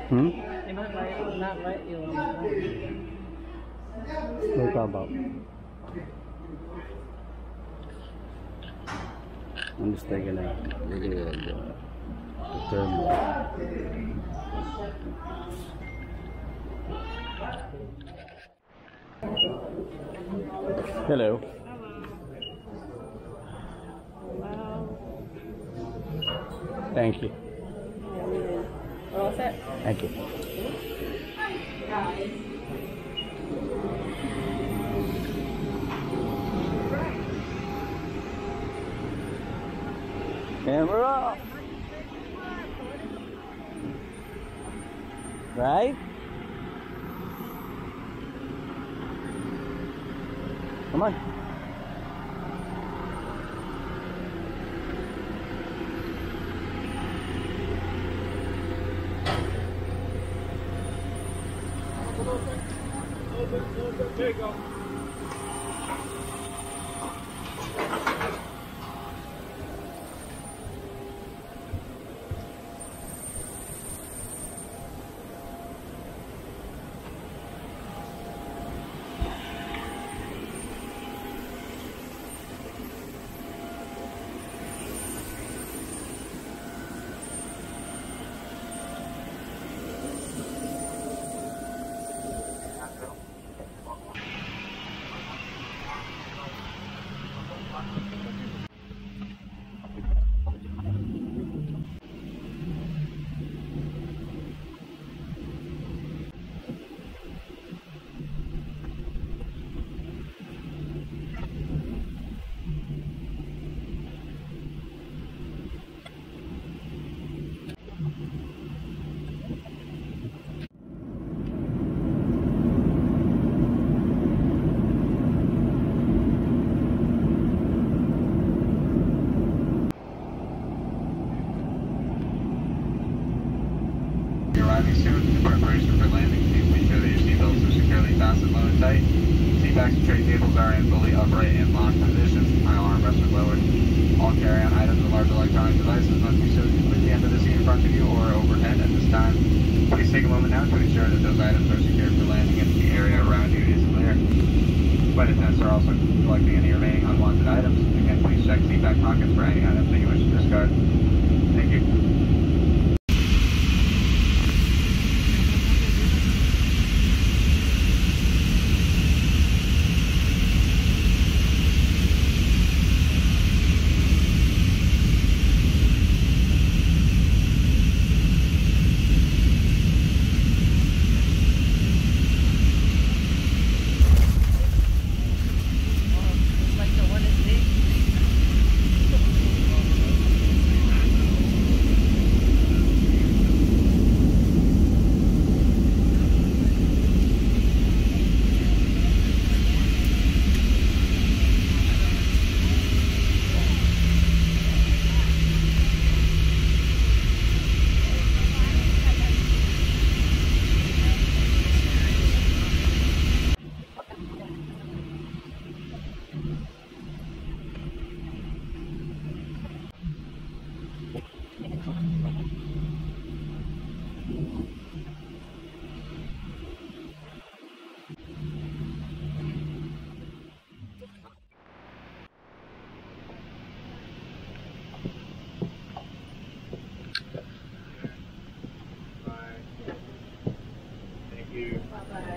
Hmm? They might not let you on the plane. What are you talking about? I'm just taking a video of the terminal. Hello. Thank you. We're all set. Thank you. And we're off. Right? Come on. There you go. Arriving soon. In preparation for landing, please make sure that your seatbelts are securely fastened low and tight. Seatbacks and tray tables are in fully upright and locked positions. Aisle armrests are lowered. All carry-on items and large electronic devices must be stowed completely under the seat in front of you or overhead at this time. Please take a moment now to ensure that those items are secured for landing and the area around you is clear. Flight attendants are also collecting any remaining unwanted items. Again, please check seatback pockets for any items that you wish to discard. Thank you.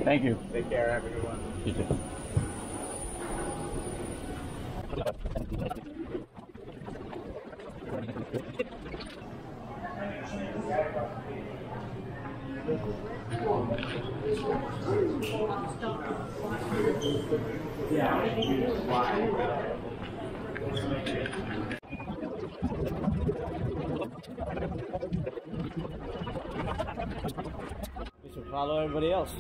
Thank you. Take care. Have a good one. You too. We should follow everybody else.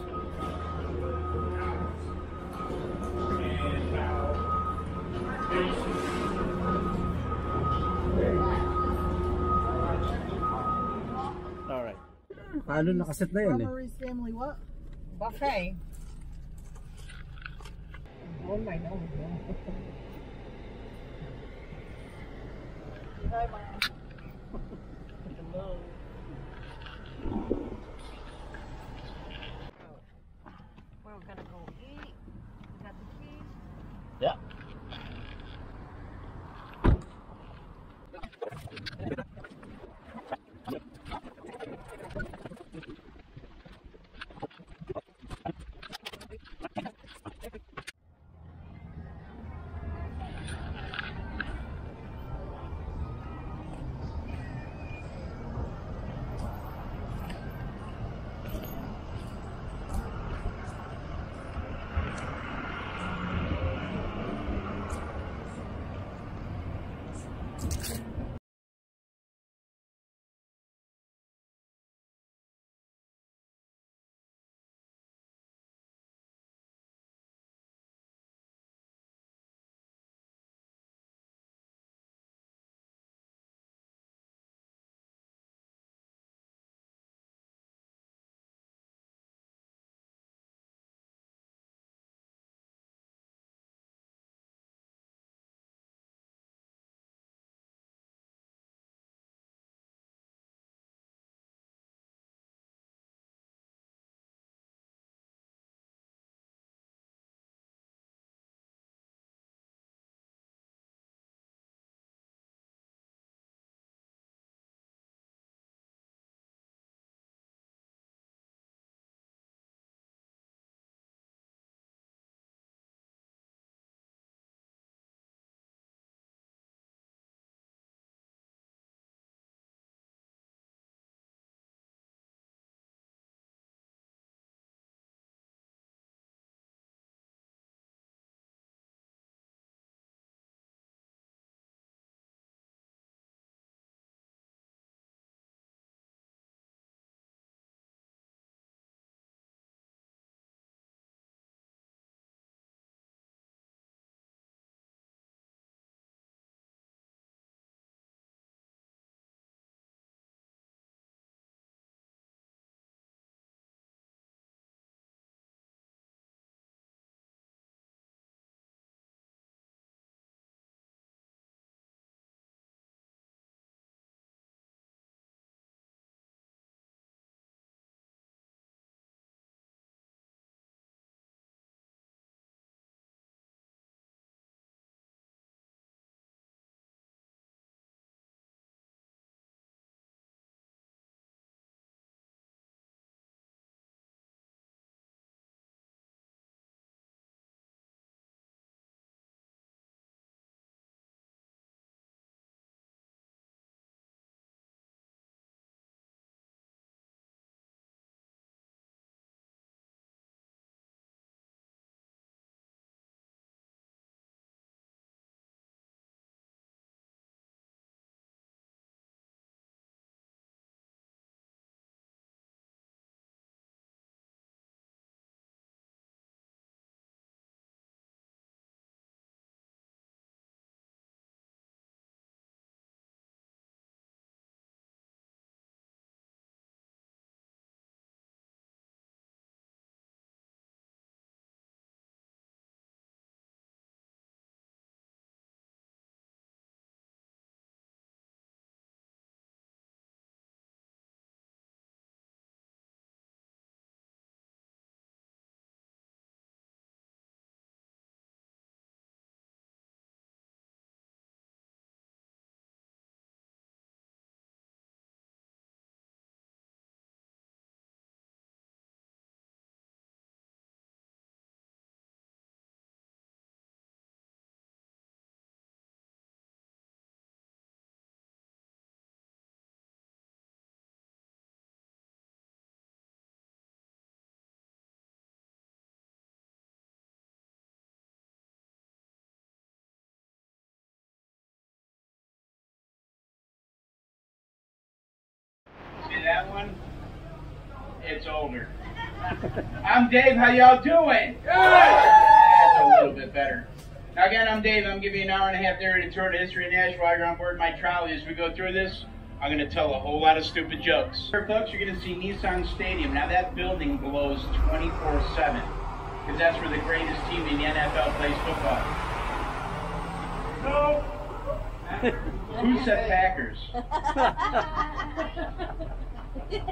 Alright. Paano nakaset na yun eh? Romery's family what? Buffet. Oh my God. Hi, Mom. that one, it's older. I'm Dave, how y'all doing? Good! That's a little bit better. Now again, I'm Dave. I'm giving you an hour and a half narrative tour of the history of Nashville. While you're on board my trolley as we go through this, I'm going to tell a whole lot of stupid jokes. Here, folks, you're going to see Nissan Stadium. Now that building glows 24/7 because that's where the greatest team in the NFL plays football. No! Who said Packers?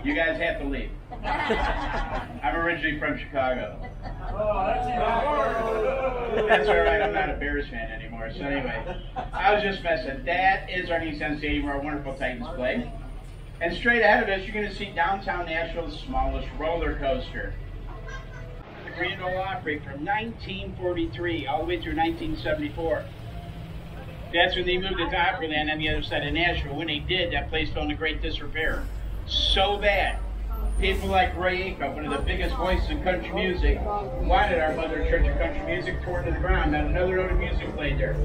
You guys have to leave. I'm originally from Chicago. That's all right, I'm not a Bears fan anymore. So anyway, I was just messing. That is our Nissan Stadium where our wonderful Titans play. And straight ahead of us, you're going to see downtown Nashville's smallest roller coaster. The Grand Ole Opry from 1943 all the way through 1974. That's when they moved to Opryland on the other side of Nashville. When they did, that place fell into great disrepair. So bad. People like Ray Acuff, one of the biggest voices in country music, wanted our Mother Church of Country Music torn to the ground. Not another note of music played there.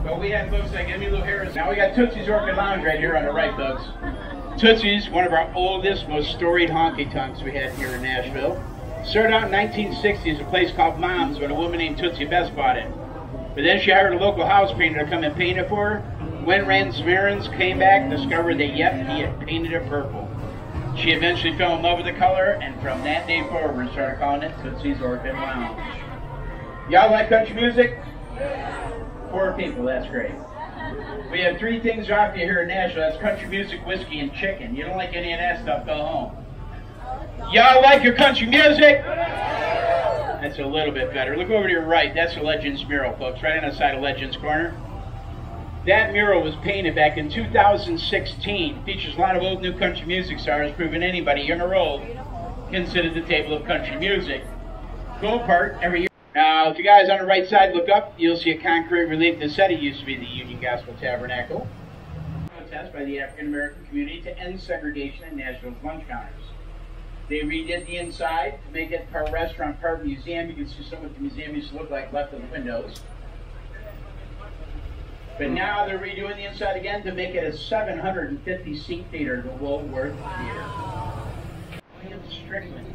But we had folks like Emmylou Harris. Now we got Tootsie's Orchid Lounge right here on the right, folks. Tootsie's, one of our oldest, most storied honky-tonks we had here in Nashville. Started out in 1960s, a place called Mom's when a woman named Tootsie Best bought it. But then she hired a local house painter to come and paint it for her. When ran some errands, came back, discovered that, yep, he had painted it purple. She eventually fell in love with the color, and from that day forward, started calling it Tootsie's Orchid Lounge. Y'all like country music? 4 people, that's great. We have 3 things to offer you here in Nashville. That's country music, whiskey, and chicken. You don't like any of that stuff, go home. Y'all like your country music? That's a little bit better. Look over to your right. That's the Legends mural, folks, right on the side of Legends Corner. That mural was painted back in 2016. Features a lot of old new country music stars, proving anybody, young or old, can sit at the table of country music. Cool part every year. Now, if you guys on the right side look up, you'll see a concrete relief that said it used to be the Union Gospel Tabernacle. A protest by the African American community to end segregation in Nashville's lunch counters. They redid the inside to make it part restaurant, part museum. You can see some of what the museum used to look like left in the windows. But now they're redoing the inside again to make it a 750-seat theater, the Woolworth Theater. William Strickland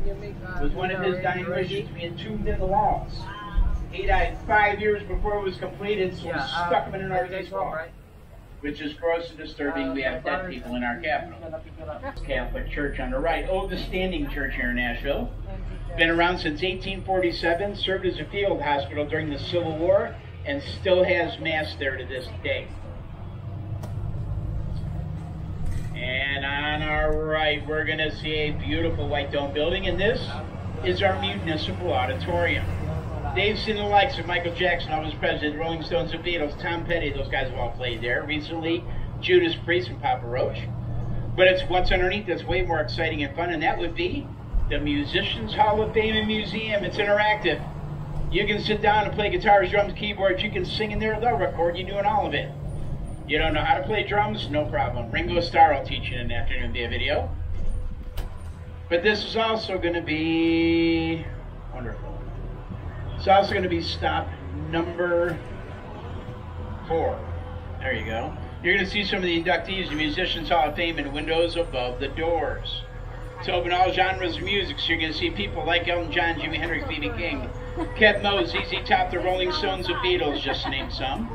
was one of his dying wishes to be entombed in the walls. He died 5 years before it was completed, so we stuck him in an artist's wall, which is gross and disturbing. We have dead people in our capital. Catholic Church on the right, oldest standing church here in Nashville. Been around since 1847, served as a field hospital during the Civil War, and still has mass there to this day. And on our right, we're going to see a beautiful white dome building, and this is our municipal auditorium. They've seen the likes of Michael Jackson, Elvis Presley, the Rolling Stones, the Beatles, Tom Petty. Those guys have all played there. Recently, Judas Priest and Papa Roach. But it's what's underneath that's way more exciting and fun, and that would be the Musicians Hall of Fame and Museum. It's interactive. You can sit down and play guitars, drums, keyboards. You can sing in there. They'll record you doing all of it. You don't know how to play drums? No problem. Ringo Starr will teach you in an afternoon via video. But this is also going to be wonderful. It's also going to be stop number 4. There you go. You're going to see some of the inductees of the Musicians Hall of Fame in windows above the doors. It's open all genres of music, so you're going to see people like Elton John, Jimi Hendrix, B.B. King, Kev Moe, ZZ Top, the Rolling Stones, the Beatles, just to name some.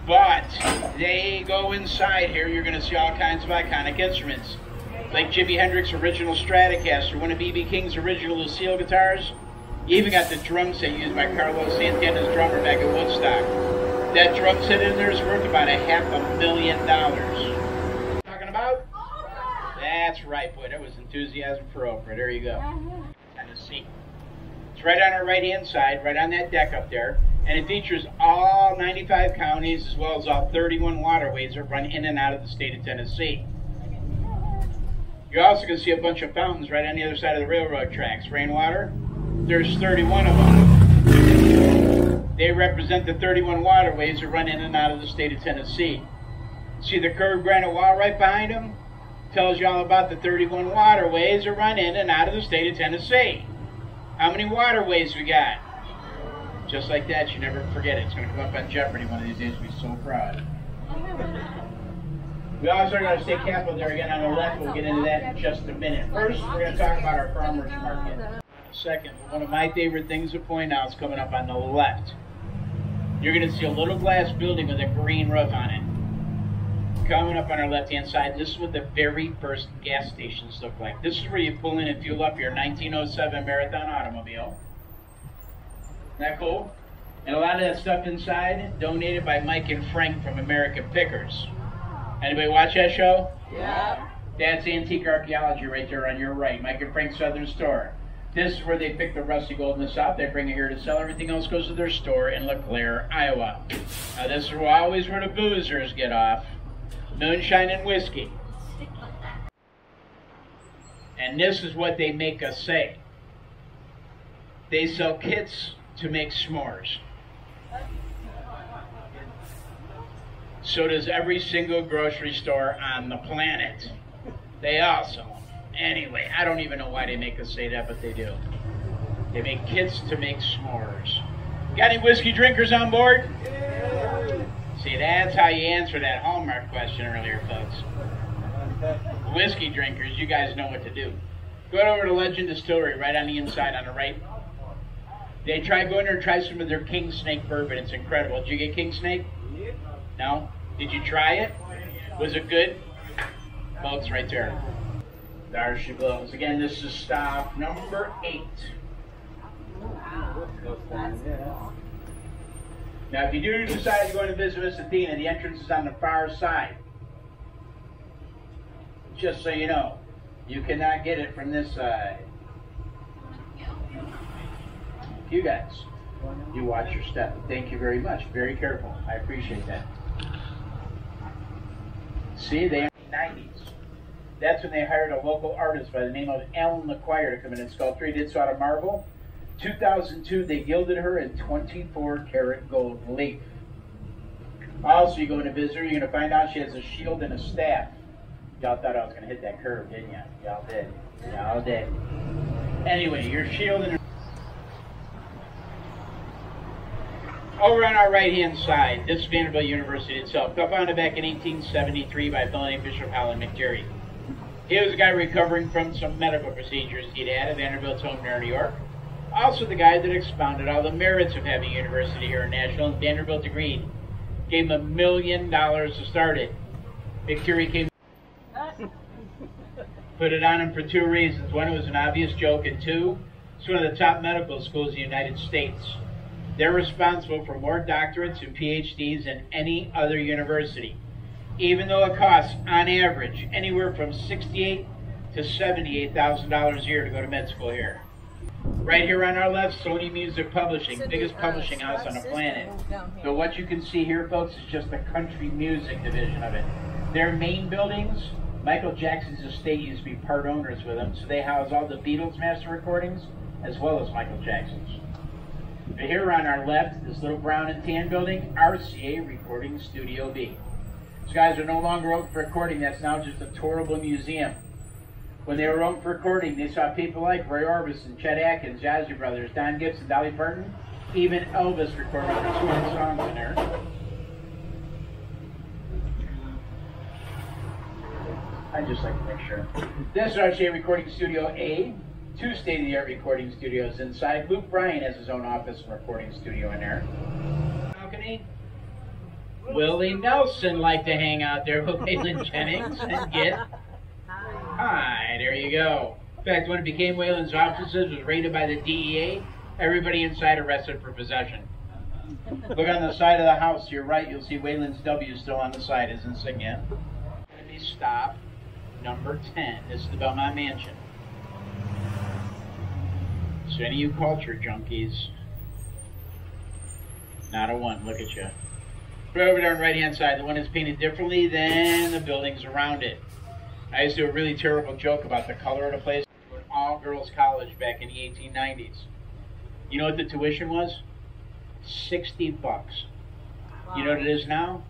But they go inside here, you're going to see all kinds of iconic instruments. Like Jimi Hendrix's original Stratocaster, one of B.B. King's original Lucille guitars. You even got the drum set used by Carlos Santana's drummer back at Woodstock. That drum set in there is worth about $500,000. Talking about? That's right, boy. That was enthusiasm for Oprah. There you go. Tennessee. It's right on our right-hand side, right on that deck up there. And it features all 95 counties as well as all 31 waterways that run in and out of the state of Tennessee. You're also going to see a bunch of fountains right on the other side of the railroad tracks. Rainwater, there's 31 of them. They represent the 31 waterways that run in and out of the state of Tennessee. See the curved granite wall right behind them? Tells you all about the 31 waterways that run in and out of the state of Tennessee. How many waterways we got? Just like that, you never forget it. It's going to come up on Jeopardy one of these days. We'll be so proud. We also are going to stay capital there again on the left. We'll get into that in just a minute. First, we're going to talk about our farmers market. Second, one of my favorite things to point out is coming up on the left. You're going to see a little glass building with a green roof on it. Coming up on our left-hand side, this is what the very first gas stations look like. This is where you pull in and fuel up your 1907 Marathon automobile. Isn't that cool? And a lot of that stuff inside, donated by Mike and Frank from American Pickers. Anybody watch that show? Yeah. That's Antique Archaeology right there on your right. Mike and Frank's Southern Store. This is where they pick the rusty gold in the South. They bring it here to sell. Everything else goes to their store in LeClaire, Iowa. Now this is always where the boozers get off. Moonshine and whiskey. And this is what they make us say. They sell kits to make s'mores. So does every single grocery store on the planet. They all sell them. Anyway, I don't even know why they make us say that, but they do. They make kits to make s'mores. Got any whiskey drinkers on board? See, that's how you answer that Hallmark question earlier, folks. Whiskey drinkers, you guys know what to do. Go over to Legend Distillery, right on the inside on the right. They go in there and try some of their King Snake bourbon. It's incredible. Did you get King Snake? No? Did you try it? Was it good? Folks, right there. There she blows. Again, this is stop number 8. Now, if you do decide to go to visit Miss Athena, the entrance is on the far side. Just so you know, you cannot get it from this side. You guys, you watch your step. Thank you very much. Very careful. I appreciate that. See, they are in the 90s. That's when they hired a local artist by the name of Alan LaQuire to come in and sculpture. He did so out of marble. 2002, they gilded her in 24-karat gold leaf. Also, you go in to visit her, you're going to find out she has a shield and a staff. Y'all thought I was going to hit that curve, didn't you? Y'all did. Y'all did. Anyway, your shield and her... Over on our right-hand side, this is Vanderbilt University itself. Founded back in 1873 by a fellow named Bishop Howland McGarry. He was a guy recovering from some medical procedures he'd had at Vanderbilt's home near New York. Also the guy that expounded all the merits of having a university here in Nashville, and Vanderbilt agreed. Gave him $1 million to start it. McGarry came... Put it on him for 2 reasons. One, it was an obvious joke, and 2, it's one of the top medical schools in the United States. They're responsible for more doctorates and PhDs than any other university, even though it costs, on average, anywhere from $68,000 to $78,000 a year to go to med school here. Right here on our left, Sony Music Publishing, biggest publishing house on the planet. So what you can see here, folks, is just the country music division of it. Their main buildings, Michael Jackson's estate used to be part owners with them, so they house all the Beatles master recordings as well as Michael Jackson's. But here on our left, this little brown and tan building, RCA Recording Studio B. These guys are no longer open for recording. That's now just a tourable museum. When they were open for recording, they saw people like Roy Orbison, Chet Atkins, Ozzy Brothers, Don Gibson, Dolly Parton, even Elvis recorded over 200 songs in there. I just like to make sure. This is RCA Recording Studio A. 2 state-of-the-art recording studios inside. Luke Bryan has his own office and recording studio in there. Balcony. Willie Nelson liked to hang out there with Waylon Jennings and get high. There you go. In fact, when it became Waylon's offices, was raided by the DEA, everybody inside arrested for possession. Look on the side of the house to your right, you'll see Waylon's W still on the side, his insignia. Going to be stop number 10. This is the Belmont Mansion. So any of you culture junkies, not a one, look at you. Right over there on the right-hand side, the one is painted differently than the buildings around it. I used to do a really terrible joke about the color of the place. An all-girls college back in the 1890s. You know what the tuition was? $60. Wow. You know what it is now?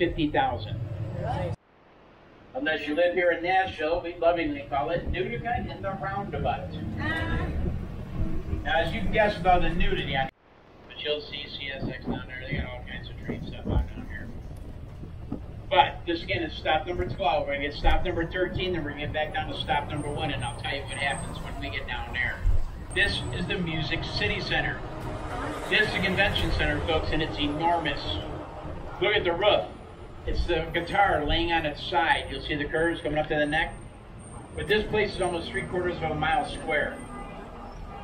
$50,000. Unless you live here in Nashville, we lovingly call it nudity in the roundabout. Now, as you can guess about the nudity on but you'll see CSX down there. They got all kinds of trade stuff on down here. But this again is stop number 12. We're going to get stop number 13, then we're going to get back down to stop number 1, and I'll tell you what happens when we get down there. This is the Music City Center. This is the convention center, folks, and it's enormous. Look at the roof. It's the guitar laying on its side. You'll see the curves coming up to the neck. But this place is almost 3/4 of a mile square.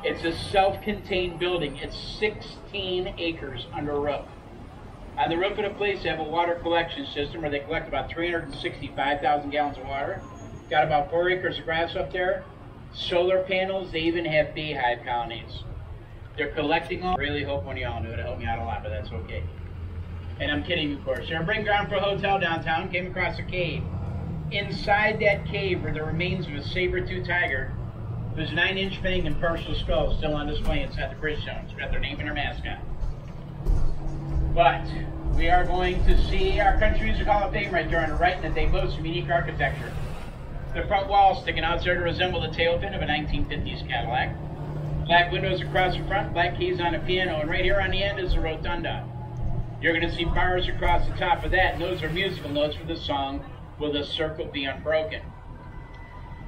It's a self-contained building. It's 16 acres under roof. On the roof of the place, they have a water collection system where they collect about 365,000 gallons of water. Got about 4 acres of grass up there. Solar panels. They even have beehive colonies. They're collecting all. I really hope one of y'all knew it. It helped me out a lot, but that's okay. And I'm kidding, of course. They're bringing ground for a hotel downtown. Came across a cave. Inside that cave were the remains of a saber-tooth tiger whose 9-inch fang and partial skull still on display inside the Bridgestone. It's got their name and their mascot. But we are going to see our Country Music Hall of Fame right there on the right, and that they boast some unique architecture. The front wall sticking out there to resemble the tail fin of a 1950s Cadillac. Black windows across the front, black keys on a piano, and right here on the end is the rotunda. You're going to see bars across the top of that, and those are musical notes for the song, Will the Circle Be Unbroken?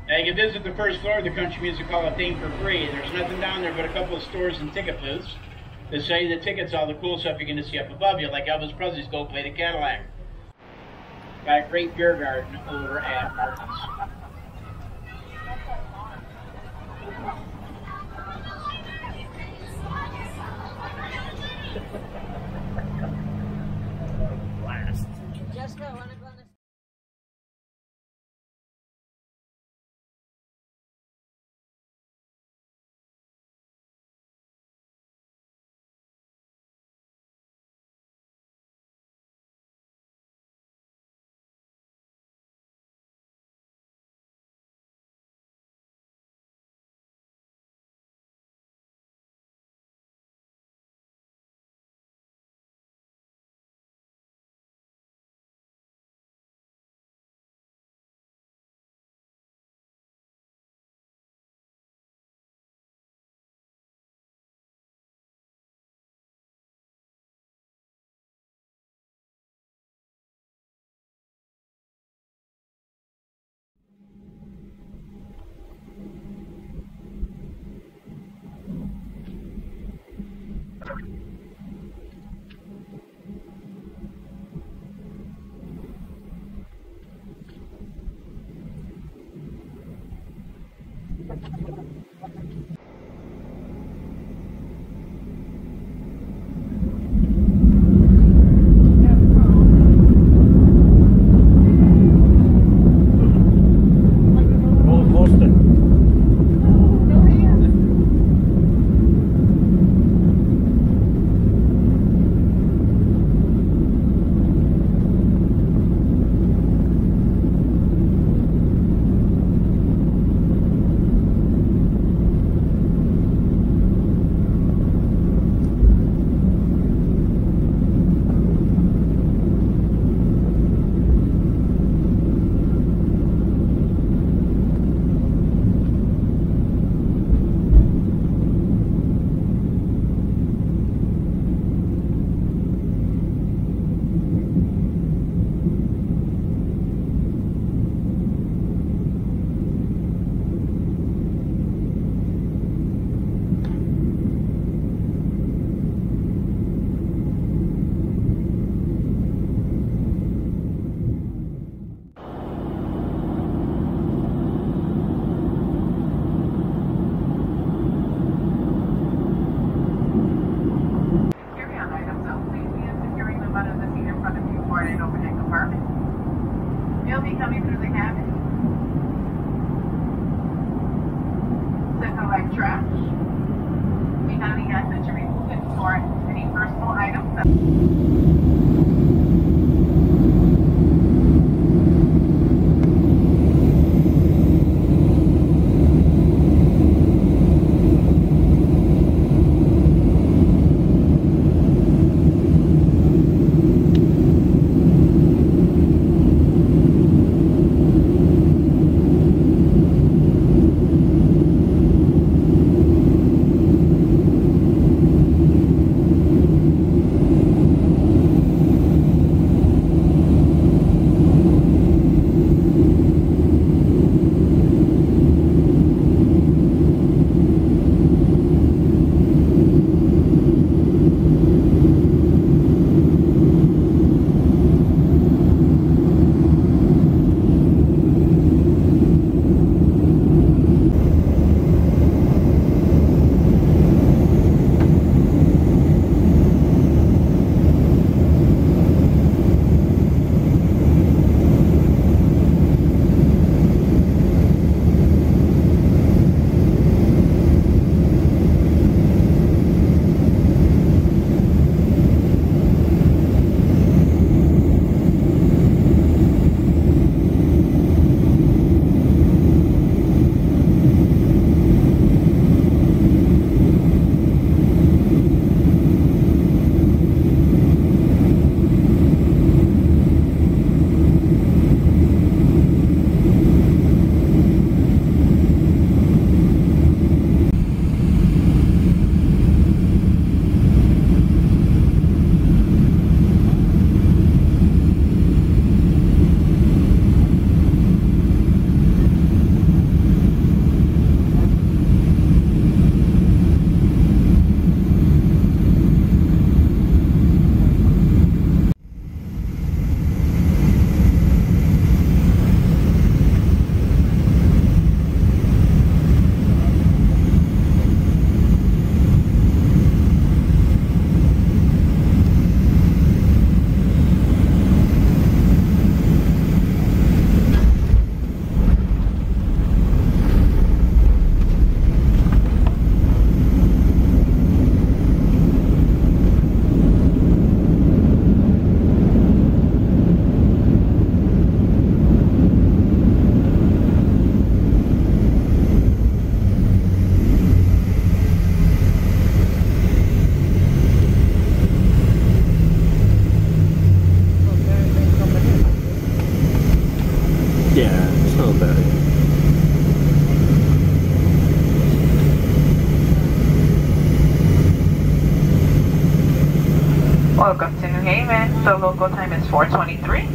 Now you can visit the first floor of the Country Music Hall of Fame for free. There's nothing down there but a couple of stores and ticket booths that sell you the tickets, all the cool stuff you're going to see up above you, like Elvis Presley's Gold Plated Cadillac. Got a great beer garden over at Martin's. Jessica, I want to go on this. You'll be coming through the cabin. So collect trash. We kindly ask that you remove and store any personal items. Yeah, it's not bad. Welcome to New Haven. The local time is 4:23.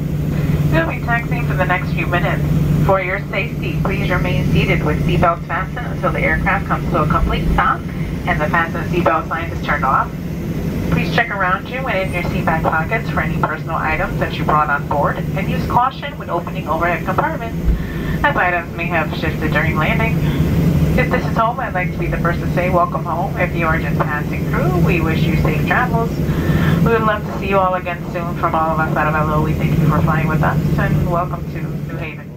We'll be taxiing for the next few minutes. For your safety, please remain seated with seatbelts fastened until the aircraft comes to a complete stop and the fasten seatbelt sign is turned off. Please check around you and in your seat back pockets for any personal items that you brought on board, and use caution when opening overhead compartments, as items may have shifted during landing. If this is home, I'd like to be the first to say welcome home. If you are just passing through, we wish you safe travels. We would love to see you all again soon. From all of us at LO, we thank you for flying with us, and welcome to New Haven.